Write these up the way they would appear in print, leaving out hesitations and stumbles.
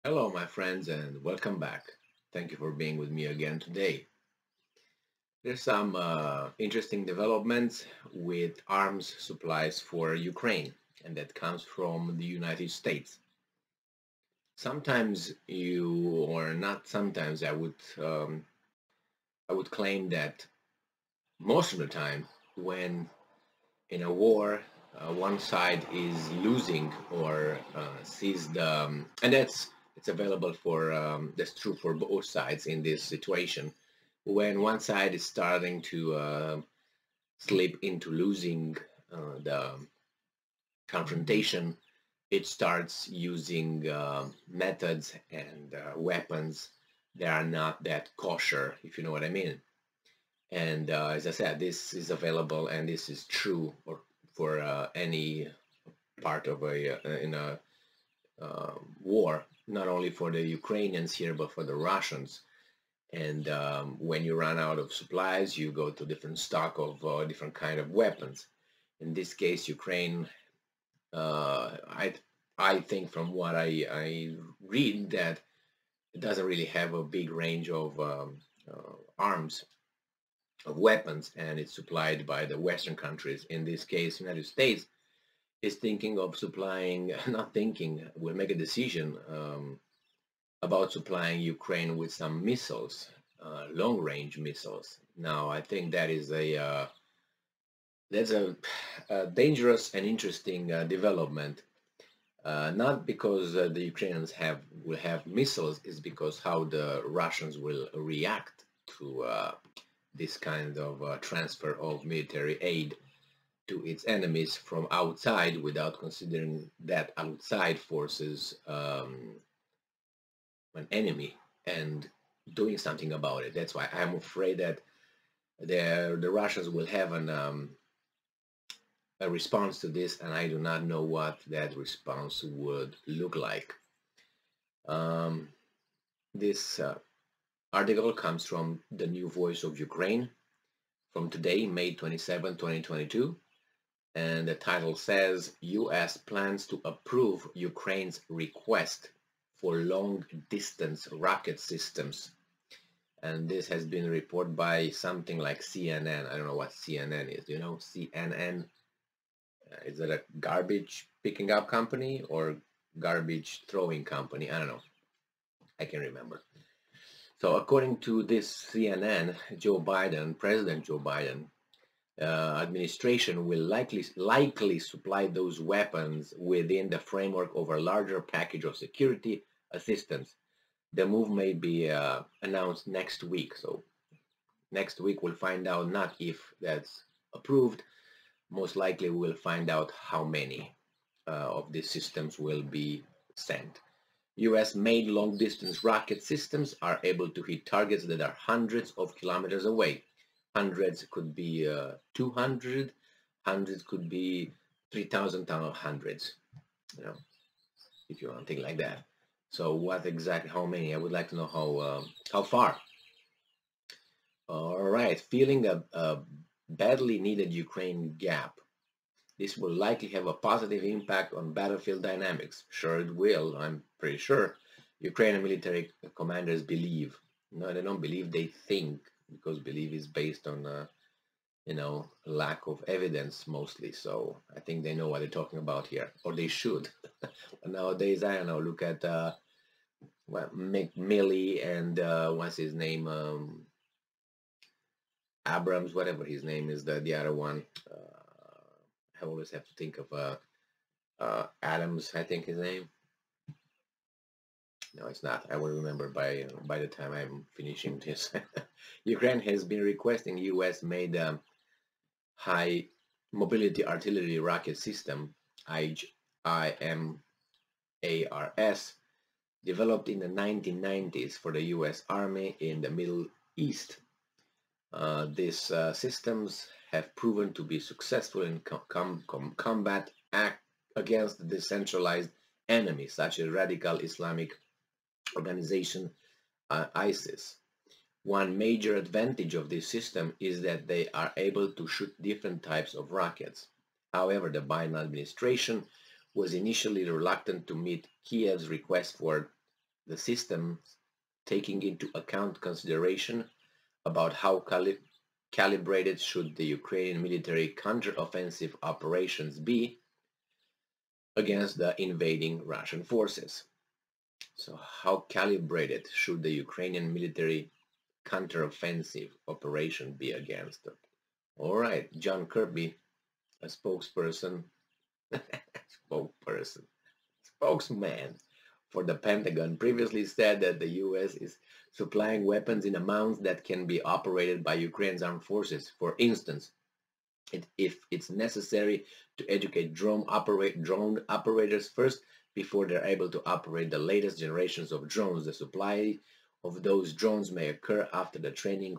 Hello, my friends, and welcome back. Thank you for being with me again today. There's some interesting developments with arms supplies for Ukraine, and that comes from the United States. Sometimes or not sometimes, I would claim that most of the time, when in a war, one side is losing or sees and it's available that's true for both sides in this situation. When one side is starting to slip into losing the confrontation, it starts using methods and weapons that are not that kosher, if you know what I mean. And as I said, this is available and this is true for any part of in a war, not only for the Ukrainians here, but for the Russians. And when you run out of supplies, you go to different stock of different kind of weapons. In this case, Ukraine, I think from what I read that it doesn't really have a big range of arms, of weapons, and it's supplied by the Western countries. In this case, United States is thinking of supplying, not thinking, will make a decision about supplying Ukraine with some missiles, long-range missiles. Now, I think that is that's a dangerous and interesting development. Not because the Ukrainians will have missiles, is because how the Russians will react to this kind of transfer of military aid to its enemies from outside without considering that outside forces an enemy and doing something about it. That's why I'm afraid that the Russians will have a response to this, and I do not know what that response would look like. This article comes from the New Voice of Ukraine from today, May 27, 2022. And the title says, U.S. plans to approve Ukraine's request for long-distance rocket systems. And this has been reported by something like CNN. I don't know what CNN is. Do you know CNN? Is it a garbage picking up company or garbage throwing company? I don't know. I can't remember. So according to this CNN, President Joe Biden, administration will likely supply those weapons within the framework of a larger package of security assistance. The move may be announced next week. So next week we'll find out not if that's approved. Most likely we'll find out how many of these systems will be sent. US-made long-distance rocket systems are able to hit targets that are hundreds of kilometers away. Hundreds could be 200, hundreds could be 3,000 hundreds, you know, if you want to think like that. So what exactly, how many? I would like to know how far. All right, feeling a badly needed Ukraine gap. This will likely have a positive impact on battlefield dynamics. Sure it will, I'm pretty sure. Ukrainian military commanders believe. No, they don't believe, they think, because belief is based on, lack of evidence mostly. So I think they know what they're talking about here, or they should. Nowadays, I don't know, look at McMillie and what's his name? Abrams, whatever his name is, the other one. I always have to think of Adams, I think his name. No, it's not. I will remember by the time I'm finishing this. Ukraine has been requesting US-made high mobility artillery rocket system, HIMARS, developed in the 1990s for the US Army in the Middle East. These systems have proven to be successful in combat against decentralized enemies such as radical Islamic organization ISIS. One major advantage of this system is that they are able to shoot different types of rockets. However, the Biden administration was initially reluctant to meet Kiev's request for the system taking into account consideration about how calibrated should the Ukrainian military counteroffensive operations be against the invading Russian forces. So how calibrated should the Ukrainian military counteroffensive operation be against them? All right, John Kirby, a spokesperson, spokesman for the Pentagon, previously said that the U.S. is supplying weapons in amounts that can be operated by Ukraine's armed forces. For instance, if it's necessary to educate drone operators first before they're able to operate the latest generations of drones. The supply of those drones may occur after the training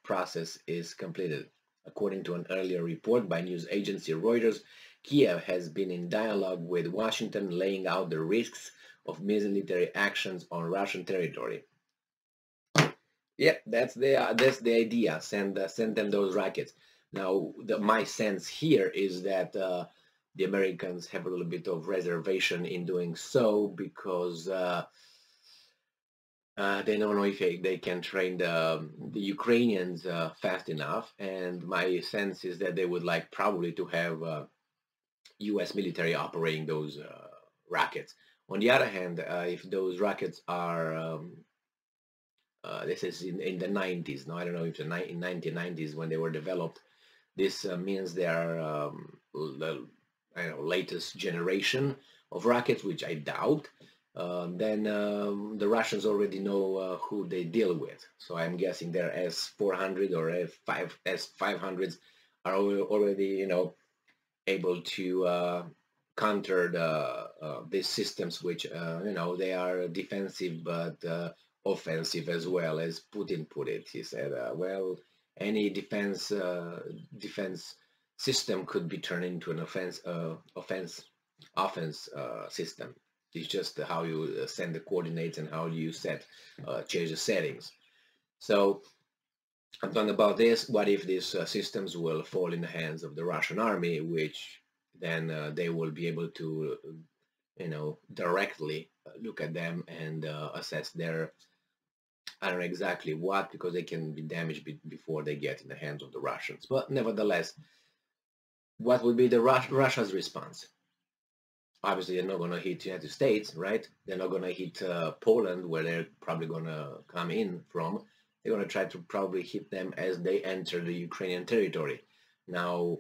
process is completed. According to an earlier report by news agency Reuters, Kiev has been in dialogue with Washington, laying out the risks of military actions on Russian territory. Yeah, that's the idea. Send them those rockets. Now, my sense here is that the Americans have a little bit of reservation in doing so because they don't know if they can train the Ukrainians fast enough. And my sense is that they would like probably to have U.S. military operating those rockets. On the other hand, if those rockets are this is in the 90s. No, I don't know if in 1990s when they were developed. This means they are the latest generation of rockets, which I doubt. Then the Russians already know who they deal with. So I'm guessing their S-400 or S-500s are already, able to counter these systems, which, they are defensive but offensive as well, as Putin put it. He said, well, any defense system could be turned into an offense system. It's just how you send the coordinates and how you change the settings. So I'm talking about this. What if these systems will fall in the hands of the Russian army, which then they will be able to, directly look at them and assess their, I don't know exactly what, because they can be damaged before they get in the hands of the Russians. But nevertheless, what would be the Russia's response? Obviously, they're not going to hit the United States, right? They're not going to hit Poland, where they're probably going to come in from. They're going to try to probably hit them as they enter the Ukrainian territory. Now,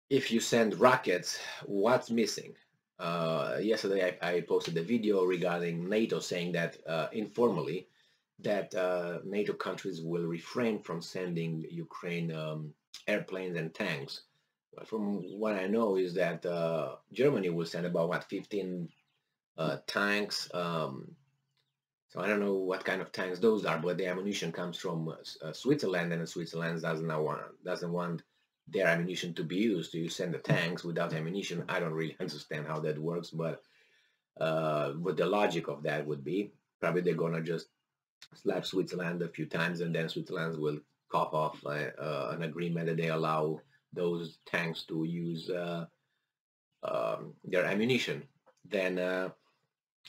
if you send rockets, what's missing? Yesterday I posted a video regarding NATO saying that informally that NATO countries will refrain from sending Ukraine airplanes and tanks. But from what I know is that Germany will send about 15 tanks. So I don't know what kind of tanks those are, but the ammunition comes from Switzerland, and Switzerland doesn't want their ammunition to be used. So you send the tanks without ammunition. I don't really understand how that works, but what the logic of that would be, probably they're gonna just slap Switzerland a few times, and then Switzerland will cough off an agreement that they allow those tanks to use their ammunition. Then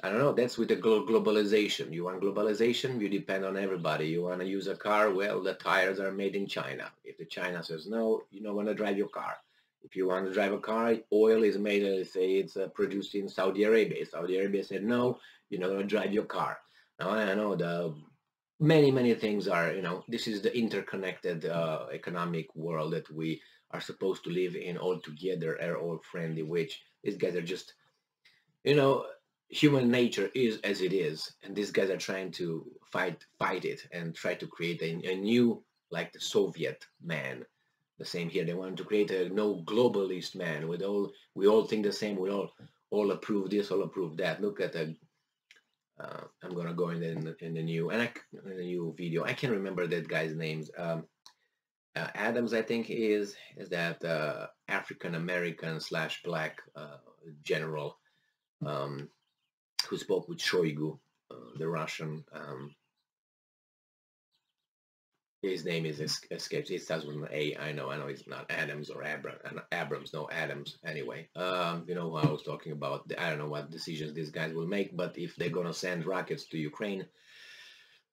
I don't know, that's with the globalization. You want globalization, you depend on everybody. You want to use a car, well, the tires are made in China. If the China says no, you don't want to drive your car. If you want to drive a car, oil is made, say it's produced in Saudi Arabia. Saudi Arabia said no, you're not going to drive your car. Now I know the many things are, this is the interconnected economic world that we are supposed to live in all together, are all friendly, which these guys are just, human nature is as it is, and these guys are trying to fight it and try to create a new, like the Soviet man. The same here. They want to create a no globalist man. We all think the same. We all approve this, all approve that. Look at the. I'm gonna go in the new video. I can't remember that guy's names. Adams, I think, is that African American / black general. Who spoke with Shoigu, the Russian His name is escapes. It starts with an A. I know it's not Adams or Abrams. No, Adams. Anyway, you know what I was talking about. I don't know what decisions these guys will make, but if they're gonna send rockets to Ukraine,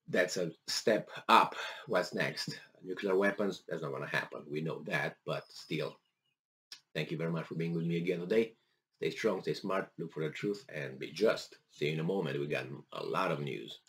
that's a step up. What's next? Nuclear weapons? That's not gonna happen. We know that, but still. Thank you very much for being with me again today. Stay strong, stay smart, look for the truth, and be just. See you in a moment. We got a lot of news.